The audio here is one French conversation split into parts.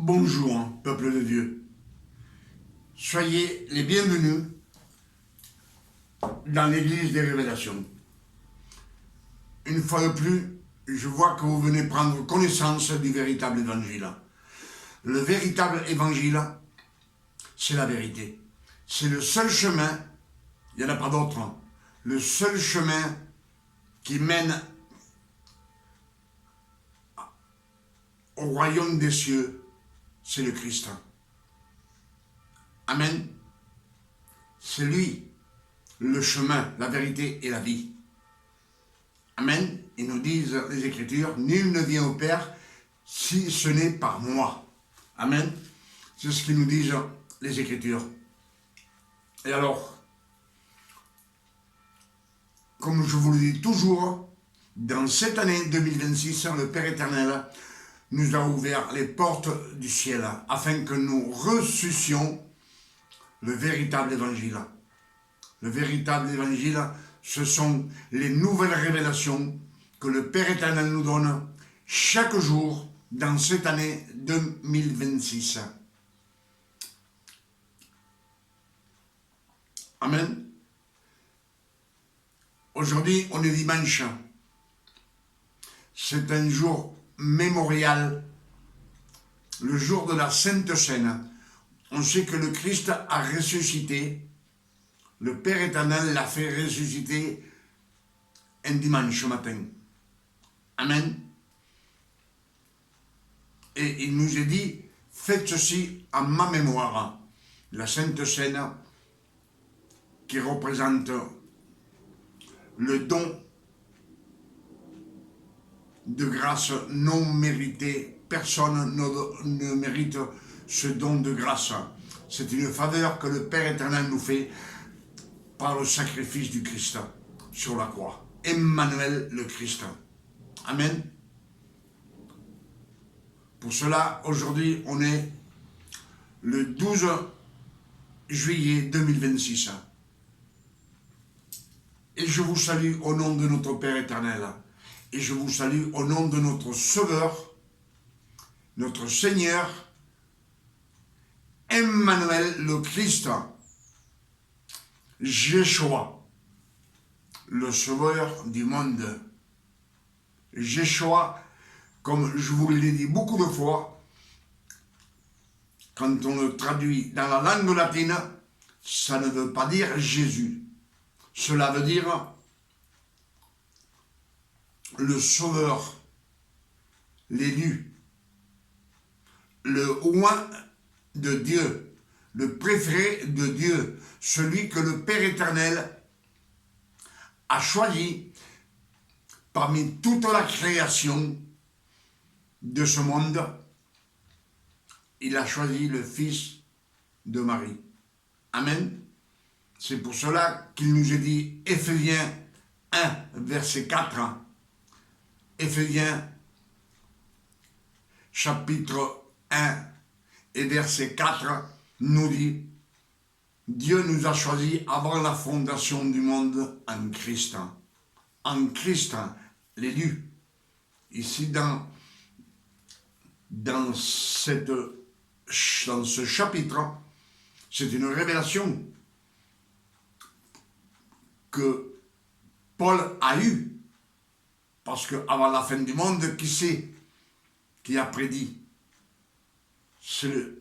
Bonjour, peuple de Dieu. Soyez les bienvenus dans l'église des révélations. Une fois de plus, je vois que vous venez prendre connaissance du véritable évangile. Le véritable évangile, c'est la vérité. C'est le seul chemin, il n'y en a pas d'autre, le seul chemin qui mène au royaume des cieux, c'est le Christ. Amen. C'est lui, le chemin, la vérité et la vie. Amen. Ils nous disent les Écritures, nul ne vient au Père si ce n'est par moi. Amen. C'est ce qu'ils nous disent les Écritures. Et alors, comme je vous le dis toujours, dans cette année 2026, le Père éternel nous a ouvert les portes du ciel afin que nous ressuscions le véritable évangile. Le véritable évangile, ce sont les nouvelles révélations que le Père éternel nous donne chaque jour dans cette année 2026. Amen. Aujourd'hui, on est dimanche. C'est un jour mémorial, le jour de la Sainte Seine. On sait que le Christ a ressuscité. Le Père éternel l'a fait ressusciter un dimanche matin. Amen. Et il nous est dit, faites ceci en ma mémoire. La Sainte Seine qui représente le don de grâce non mérité. Personne ne mérite ce don de grâce. C'est une faveur que le Père éternel nous fait par le sacrifice du Christ sur la croix. Emmanuel le Christ. Amen. Pour cela, aujourd'hui, on est le 12 juillet 2026. Et je vous salue au nom de notre Père éternel. Et je vous salue au nom de notre Sauveur, notre Seigneur, Emmanuel le Christ, Jéchoua, le Sauveur du monde. Jéchoua, comme je vous l'ai dit beaucoup de fois, quand on le traduit dans la langue latine, ça ne veut pas dire Jésus. Cela veut dire le Sauveur, l'élu, le oint de Dieu, le préféré de Dieu, celui que le Père éternel a choisi parmi toute la création de ce monde. Il a choisi le Fils de Marie. Amen. C'est pour cela qu'il nous est dit, Éphésiens 1, verset 4, Éphésiens chapitre 1 et verset 4 nous dit, Dieu nous a choisis avant la fondation du monde en Christ. En Christ, l'élu. Ici, dans ce chapitre, c'est une révélation que Paul a eue. Parce qu'avant la fin du monde, qui c'est qui a prédit? C'est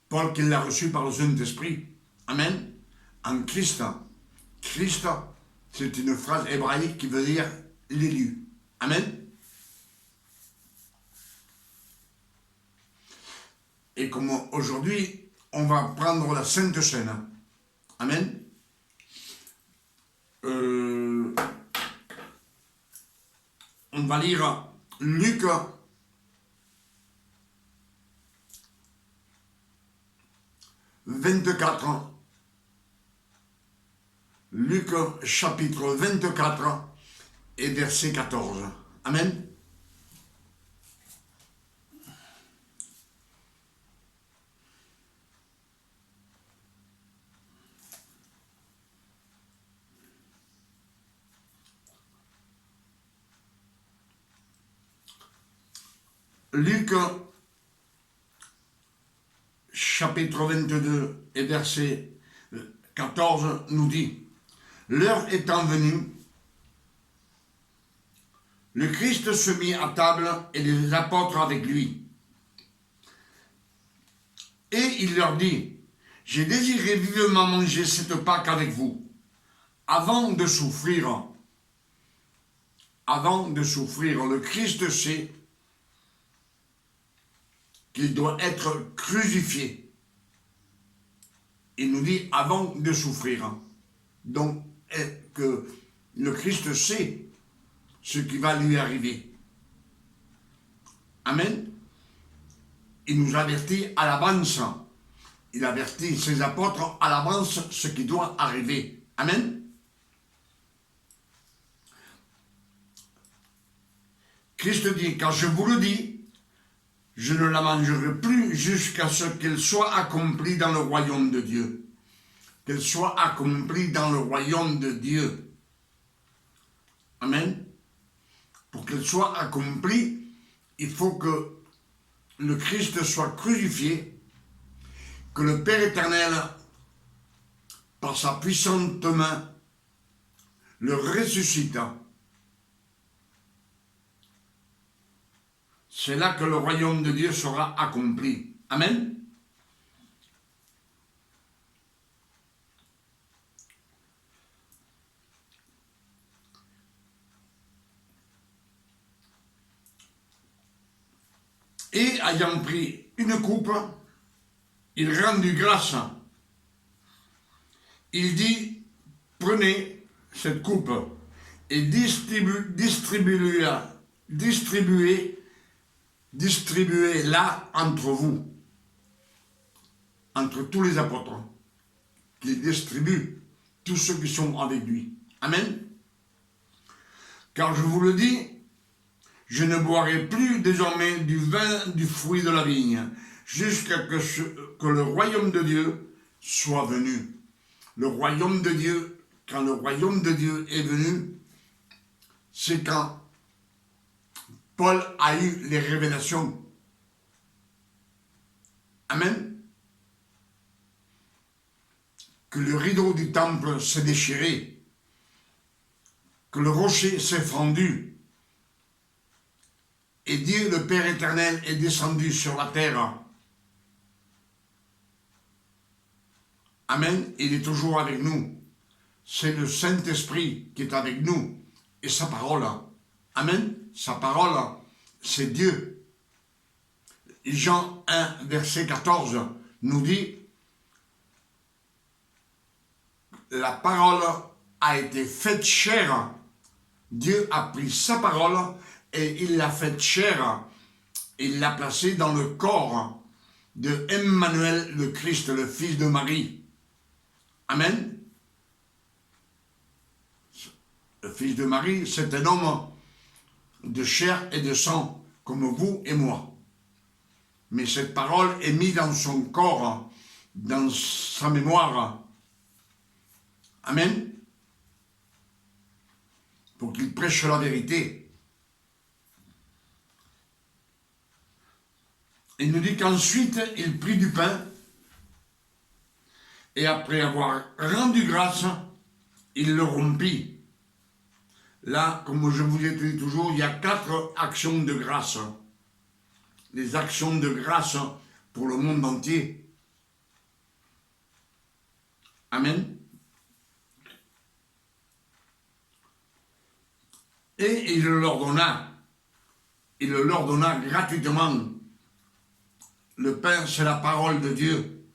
Paul qui l'a reçu par le Saint-Esprit. Amen. En Christ. Christ, c'est une phrase hébraïque qui veut dire l'élu. Amen. Et comme aujourd'hui, on va prendre la Sainte Seine. Amen. On va lire Luc 24. Luc chapitre 24 et verset 14. Amen. Luc chapitre 22 et verset 14 nous dit, l'heure étant venue, le Christ se mit à table et les apôtres avec lui. Et il leur dit, j'ai désiré vivement manger cette Pâque avec vous, avant de souffrir. Avant de souffrir, le Christ sait qu'il doit être crucifié. Il nous dit avant de souffrir. Donc, que le Christ sait ce qui va lui arriver. Amen. Il nous avertit à l'avance. Il avertit ses apôtres à l'avance ce qui doit arriver. Amen. Christ dit, quand je vous le dis, je ne la mangerai plus jusqu'à ce qu'elle soit accomplie dans le royaume de Dieu. Qu'elle soit accomplie dans le royaume de Dieu. Amen. Pour qu'elle soit accomplie, il faut que le Christ soit crucifié, que le Père éternel, par sa puissante main, le ressuscite. C'est là que le royaume de Dieu sera accompli. Amen. Et ayant pris une coupe, il rendit grâce. Il dit, prenez cette coupe et distribuez-la entre vous, entre tous les apôtres, qu'il distribue tous ceux qui sont avec lui. Amen. Car je vous le dis, je ne boirai plus désormais du vin du fruit de la vigne, jusqu'à que le royaume de Dieu soit venu. Le royaume de Dieu, quand le royaume de Dieu est venu, c'est quand Paul a eu les révélations. Amen. Que le rideau du temple s'est déchiré, que le rocher s'est fendu, et Dieu, le Père éternel, est descendu sur la terre. Amen. Il est toujours avec nous. C'est le Saint-Esprit qui est avec nous. Et sa parole. Amen. Sa parole, c'est Dieu. Jean 1, verset 14, nous dit, la parole a été faite chair. Dieu a pris sa parole et il l'a faite chair, il l'a placée dans le corps de Emmanuel, le Christ, le fils de Marie. Amen. Le fils de Marie, c'est un homme de chair et de sang, comme vous et moi. Mais cette parole est mise dans son corps, dans sa mémoire. Amen. Pour qu'il prêche la vérité. Il nous dit qu'ensuite, il prit du pain, et après avoir rendu grâce, il le rompit. Là, comme je vous ai dit toujours, il y a 4 actions de grâce. Les actions de grâce pour le monde entier. Amen. Et il leur donna. Il leur donna gratuitement. Le pain, c'est la parole de Dieu.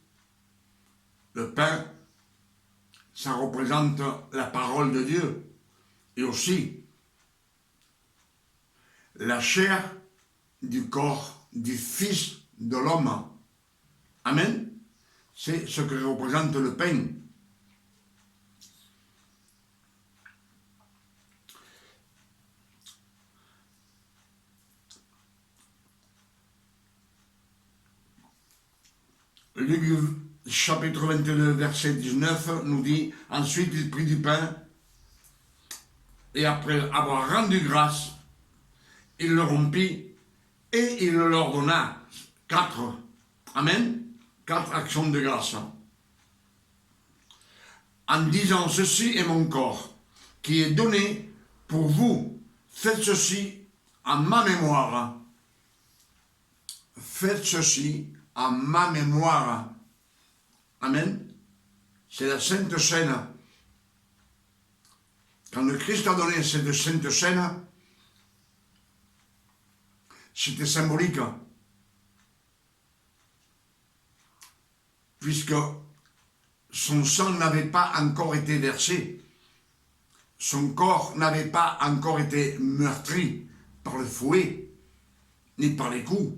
Le pain, ça représente la parole de Dieu. Et aussi, la chair du corps du Fils de l'homme. Amen. C'est ce que représente le pain. Luc chapitre 22, verset 19 nous dit, ensuite il prit du pain et après avoir rendu grâce, il le rompit et il leur donna 4. Amen. 4 actions de grâce. En disant ceci est mon corps qui est donné pour vous. Faites ceci en ma mémoire. Faites ceci en ma mémoire. Amen. C'est la Sainte Seine. Quand le Christ a donné cette Sainte Seine, c'était symbolique. Puisque son sang n'avait pas encore été versé. Son corps n'avait pas encore été meurtri par le fouet, ni par les coups.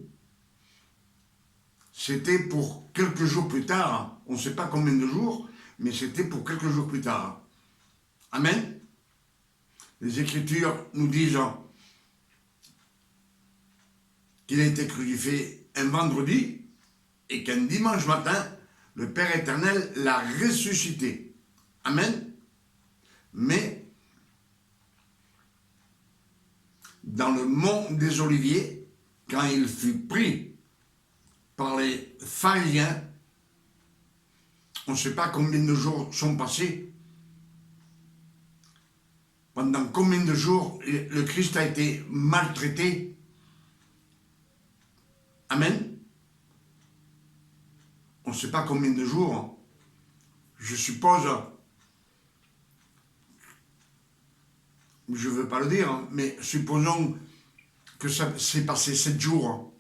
C'était pour quelques jours plus tard, on ne sait pas combien de jours, mais c'était pour quelques jours plus tard. Amen. Les Écritures nous disent qu'il a été crucifié un vendredi et qu'un dimanche matin, le Père éternel l'a ressuscité. Amen. Mais dans le mont des Oliviers, quand il fut pris par les pharisiens, on ne sait pas combien de jours sont passés. Pendant combien de jours le Christ a été maltraité. Amen. On ne sait pas combien de jours. Je suppose, je ne veux pas le dire, mais supposons que ça s'est passé 7 jours.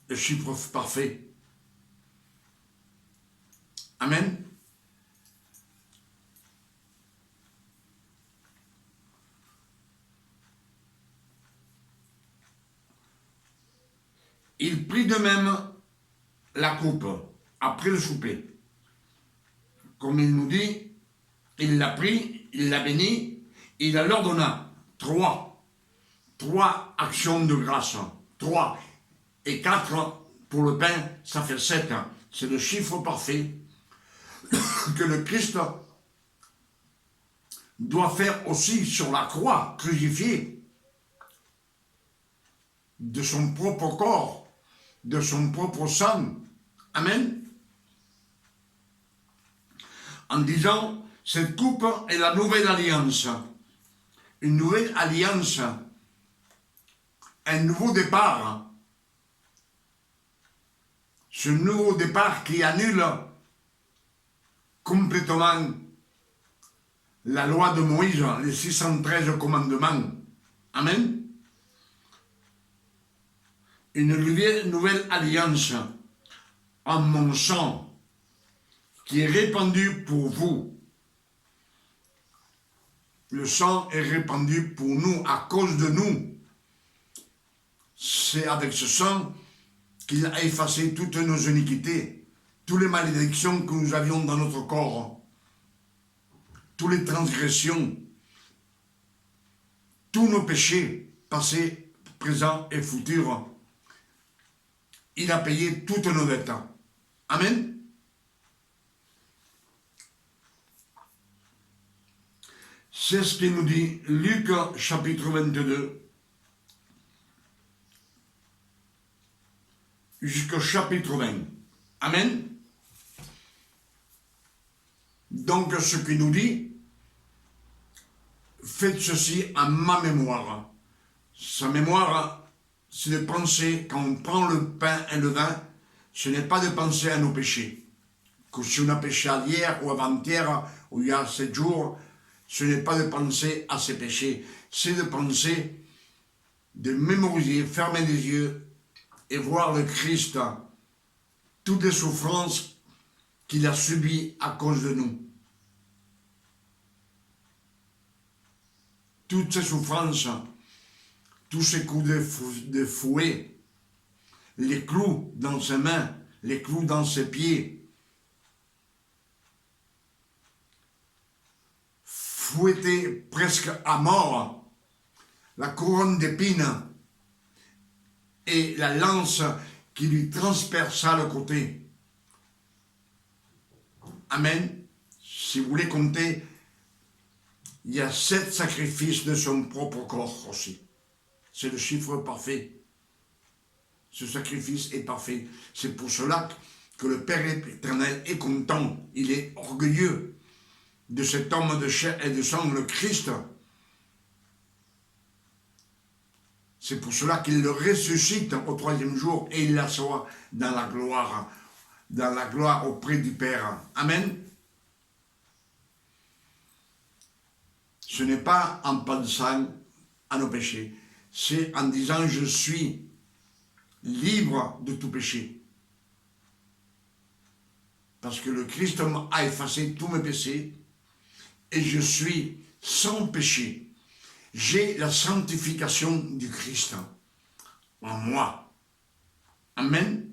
Le chiffre parfait. Amen. Il prit de même la coupe après le souper. Comme il nous dit, il l'a pris, il l'a béni, il leur donna 3 actions de grâce. 3 et 4 pour le pain, ça fait 7. C'est le chiffre parfait que le Christ doit faire aussi sur la croix, crucifié, de son propre corps, de son propre sang. Amen. En disant, cette coupe est la nouvelle alliance. Une nouvelle alliance. Un nouveau départ. Ce nouveau départ qui annule complètement la loi de Moïse, les 613 commandements. Amen. Une nouvelle alliance en mon sang qui est répandu pour vous. Le sang est répandu pour nous, à cause de nous. C'est avec ce sang qu'il a effacé toutes nos iniquités, toutes les malédictions que nous avions dans notre corps, toutes les transgressions, tous nos péchés, passés, présents et futurs. Il a payé toutes nos dettes. Amen. C'est ce qu'il nous dit Luc chapitre 22 jusqu'au chapitre 20. Amen. Donc ce qu'il nous dit, faites ceci en ma mémoire. Sa mémoire, c'est de penser, quand on prend le pain et le vin, ce n'est pas de penser à nos péchés. Que si on a péché hier ou avant-hier, ou il y a 7 jours, ce n'est pas de penser à ces péchés, c'est de penser, de mémoriser, fermer les yeux et voir le Christ, toutes les souffrances qu'il a subies à cause de nous. Toutes ces souffrances, tous ces coups de fouet, les clous dans ses mains, les clous dans ses pieds, fouetté presque à mort, la couronne d'épines et la lance qui lui transperça le côté. Amen. Si vous voulez compter, il y a 7 sacrifices de son propre corps aussi. C'est le chiffre parfait. Ce sacrifice est parfait. C'est pour cela que le Père éternel est content. Il est orgueilleux de cet homme de chair et de sang, le Christ. C'est pour cela qu'il le ressuscite au troisième jour et il l'assoit dans la gloire auprès du Père. Amen. Ce n'est pas en pensant à nos péchés, c'est en disant je suis libre de tout péché. Parce que le Christ a effacé tous mes péchés et je suis sans péché. J'ai la sanctification du Christ en moi. Amen.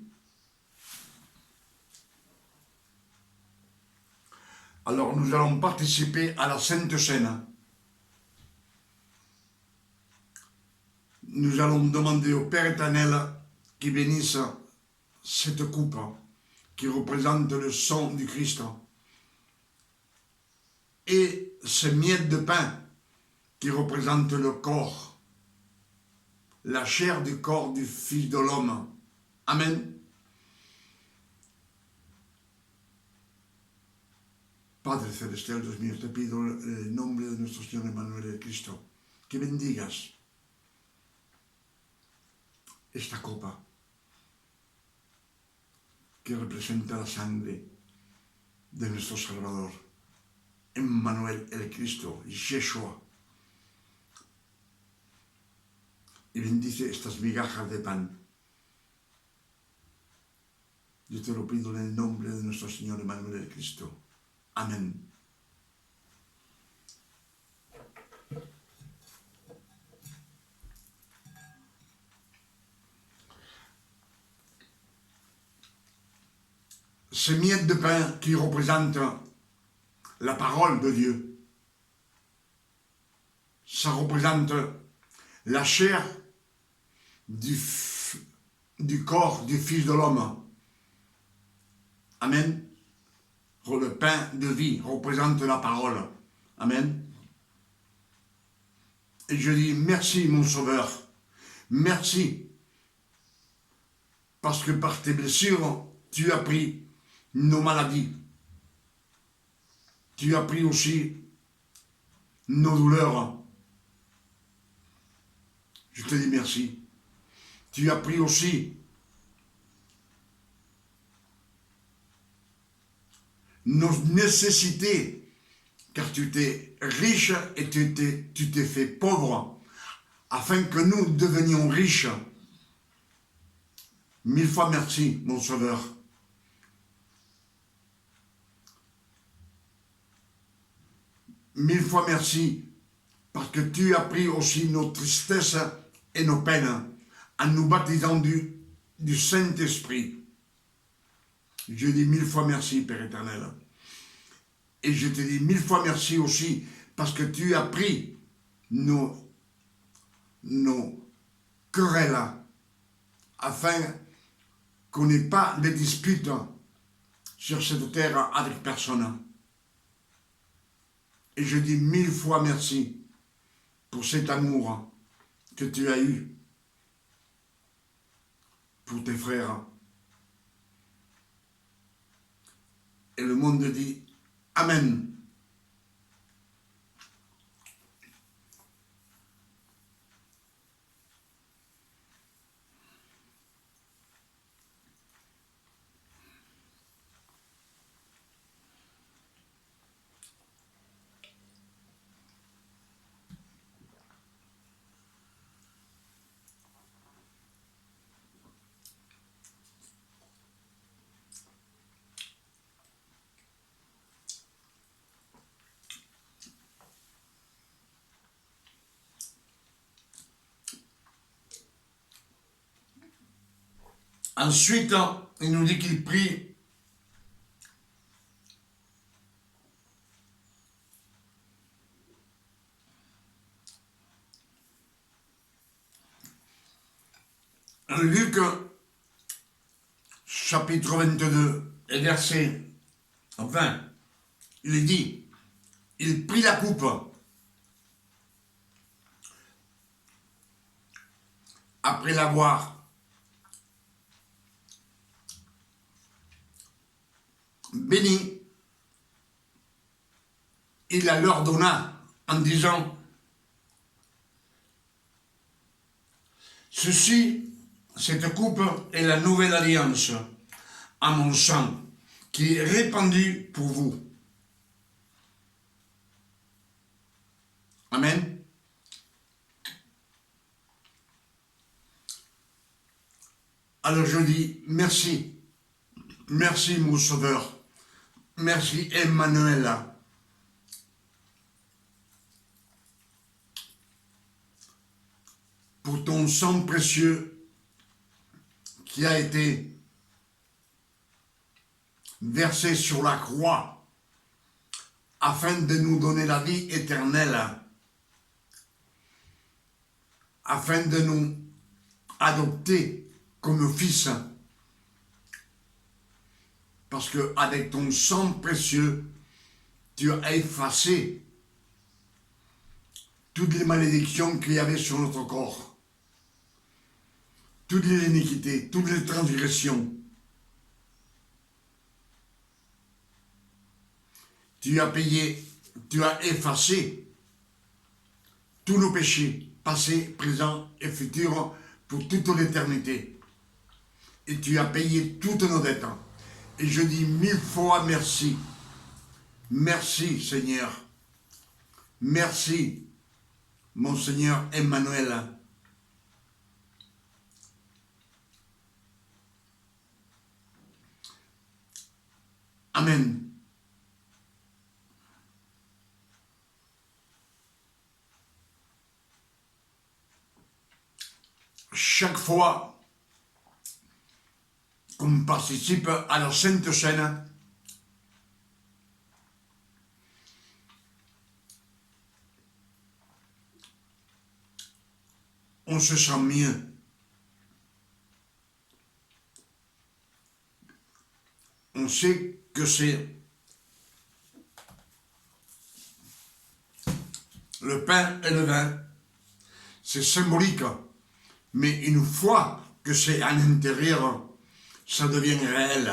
Alors nous allons participer à la Sainte Seine. Nous allons demander au Père éternel qui bénisse cette coupe qui représente le sang du Christ et ces miettes de pain qui représentent le corps, la chair du corps du Fils de l'homme. Amen. Padre Celestial, Dios mío, te pido en el nombre de nuestro Señor Emmanuel de Cristo, que bendigas esta copa que representa la sangre de nuestro Salvador, Emmanuel el Cristo, Yeshua, y bendice estas migajas de pan. Yo te lo pido en el nombre de nuestro Señor Emmanuel el Cristo. Amén. Ces miettes de pain qui représentent la parole de Dieu, ça représente la chair du corps du Fils de l'homme. Amen. Le pain de vie représente la parole. Amen. Et je dis merci mon Sauveur. Merci. Parce que par tes blessures, tu as pris nos maladies. Tu as pris aussi nos douleurs. Je te dis merci. Tu as pris aussi nos nécessités, car tu t'es riche et tu t'es fait pauvre, afin que nous devenions riches. 1000 fois merci, mon Sauveur. Mille fois merci, parce que tu as pris aussi nos tristesses et nos peines, en nous baptisant du Saint-Esprit. Je dis 1000 fois merci, Père éternel. Et je te dis 1000 fois merci aussi, parce que tu as pris nos querelles, afin qu'on n'ait pas de disputes sur cette terre avec personne. Et je dis 1000 fois merci pour cet amour que tu as eu pour tes frères. Et le monde dit Amen. Ensuite, il nous dit qu'il prie Luc chapitre 22 et verset 20, il dit, il prit la coupe après l'avoir béni, il la leur donna en disant, ceci, cette coupe est la nouvelle alliance à mon sang qui est répandu pour vous. Amen. Alors je dis merci, merci mon Sauveur, merci Emmanuel. Pour ton sang précieux qui a été versé sur la croix afin de nous donner la vie éternelle, afin de nous adopter comme fils. Parce que avec ton sang précieux, tu as effacé toutes les malédictions qu'il y avait sur notre corps. Toutes les iniquités, toutes les transgressions. Tu as payé, tu as effacé tous nos péchés, passés, présents et futurs, pour toute l'éternité. Et tu as payé toutes nos dettes. Et je dis 1000 fois merci. Merci Seigneur. Merci mon Seigneur Emmanuel. Amen. Chaque fois qu'on participe à la Sainte Seine, on se sent mieux. On sait que c'est le pain et le vin, c'est symbolique, mais une fois que c'est à l'intérieur, ça devient réel.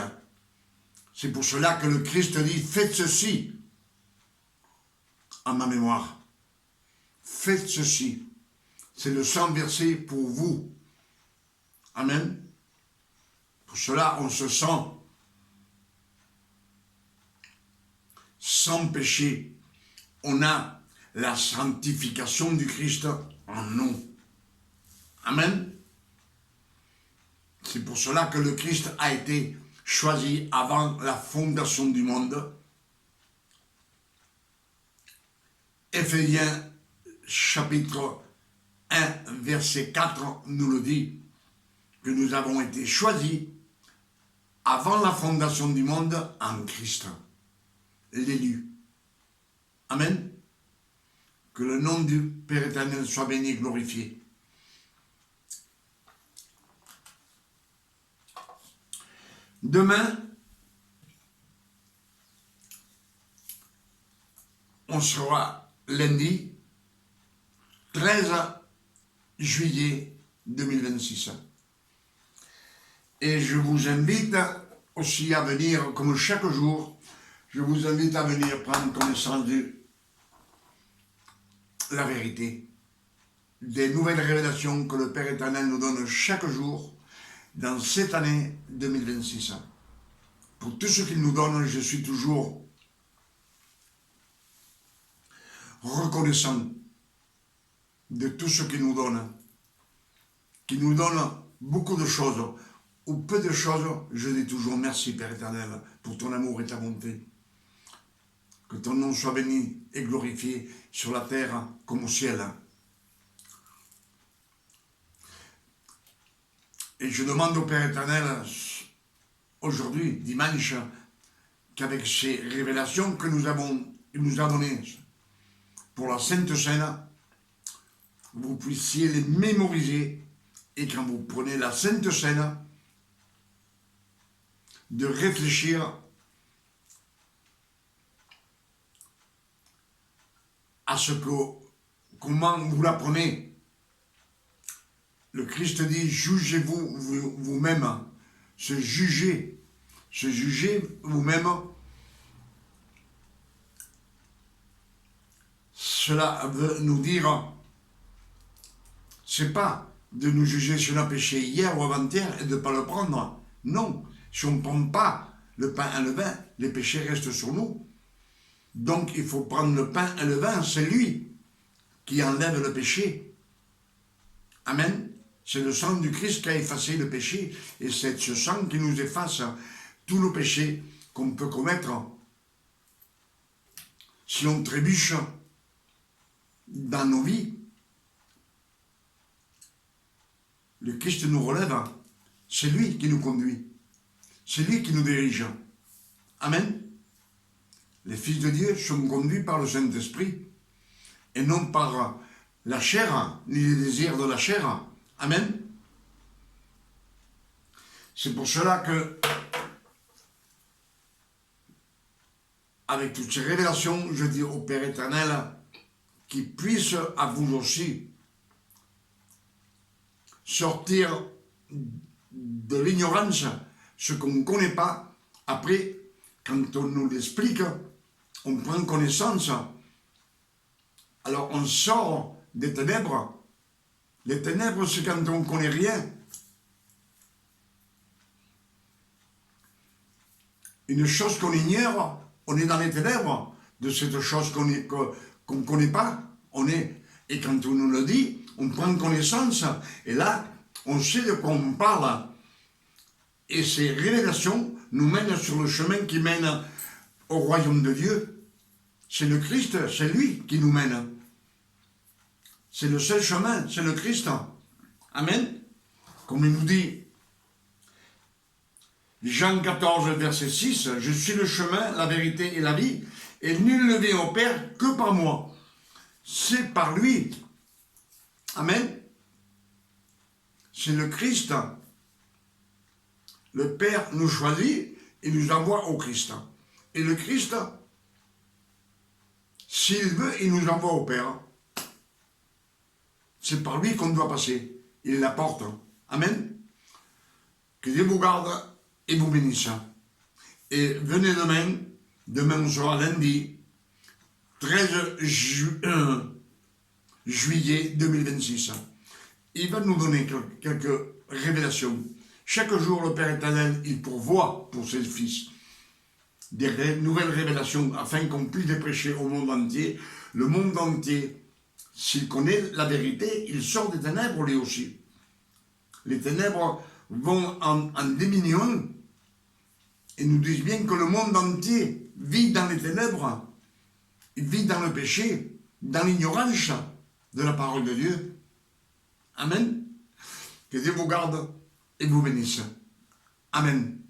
C'est pour cela que le Christ dit, faites ceci en ma mémoire. Faites ceci. C'est le sang versé pour vous. Amen. Pour cela, on se sent sans péché. On a la sanctification du Christ en nous. Amen. C'est pour cela que le Christ a été choisi avant la fondation du monde. Éphésiens chapitre 1, verset 4 nous le dit, que nous avons été choisis avant la fondation du monde en Christ, l'élu. Amen. Que le nom du Père éternel soit béni et glorifié. Demain, on sera lundi 13 juillet 2026. Et je vous invite aussi à venir, comme chaque jour, je vous invite à venir prendre connaissance de la vérité, des nouvelles révélations que le Père éternel nous donne chaque jour dans cette année 2026. Pour tout ce qu'il nous donne, je suis toujours reconnaissant de tout ce qu'il nous donne beaucoup de choses, ou peu de choses, je dis toujours merci Père éternel, pour ton amour et ta bonté. Que ton nom soit béni et glorifié sur la terre comme au ciel. Et je demande au Père éternel, aujourd'hui, dimanche, qu'avec ces révélations que il nous a données pour la Sainte Seine, vous puissiez les mémoriser, et quand vous prenez la Sainte Seine, de réfléchir à ce que, comment vous la prenez. Le Christ dit, jugez-vous vous-même, se juger vous-même cela veut nous dire, c'est pas de nous juger si on a péché hier ou avant-hier et de ne pas le prendre. Non, si on ne prend pas le pain et le vin, les péchés restent sur nous. Donc il faut prendre le pain et le vin, c'est lui qui enlève le péché. Amen. C'est le sang du Christ qui a effacé le péché, et c'est ce sang qui nous efface tous nos péchés qu'on peut commettre si on trébuche dans nos vies. Le Christ nous relève, c'est lui qui nous conduit, c'est lui qui nous dirige. Amen. Les fils de Dieu sont conduits par le Saint-Esprit et non par la chair, ni les désirs de la chair. Amen. C'est pour cela que, avec toutes ces révélations, je dis au Père éternel qu'il puisse à vous aussi sortir de l'ignorance, ce qu'on ne connaît pas. Après, quand on nous l'explique, on prend connaissance. Alors on sort des ténèbres. Les ténèbres, c'est quand on ne connaît rien. Une chose qu'on ignore, on est dans les ténèbres. De cette chose qu'on ne connaît pas, on est. Et quand on nous le dit, on prend connaissance. Et là, on sait de quoi on parle. Et ces révélations nous mènent sur le chemin qui mène au royaume de Dieu. C'est le Christ, c'est lui qui nous mène. C'est le seul chemin, c'est le Christ. Amen. Comme il nous dit, Jean 14, verset 6, « Je suis le chemin, la vérité et la vie, et nul ne vient au Père que par moi. » C'est par lui. Amen. C'est le Christ. Le Père nous choisit et nous envoie au Christ. Et le Christ, s'il veut, il nous envoie au Père. C'est par lui qu'on doit passer. Il est la porte. Amen. Que Dieu vous garde et vous bénisse. Et venez demain, demain sera lundi, 13 juillet 2026. Il va nous donner quelques révélations. Chaque jour, le Père éternel, il pourvoit pour ses fils des nouvelles révélations afin qu'on puisse les prêcher au monde entier. Le monde entier, s'il connaît la vérité, il sort des ténèbres lui aussi. Les ténèbres vont en diminuant et nous disent bien que le monde entier vit dans les ténèbres, il vit dans le péché, dans l'ignorance de la parole de Dieu. Amen. Que Dieu vous garde et vous bénisse. Amen.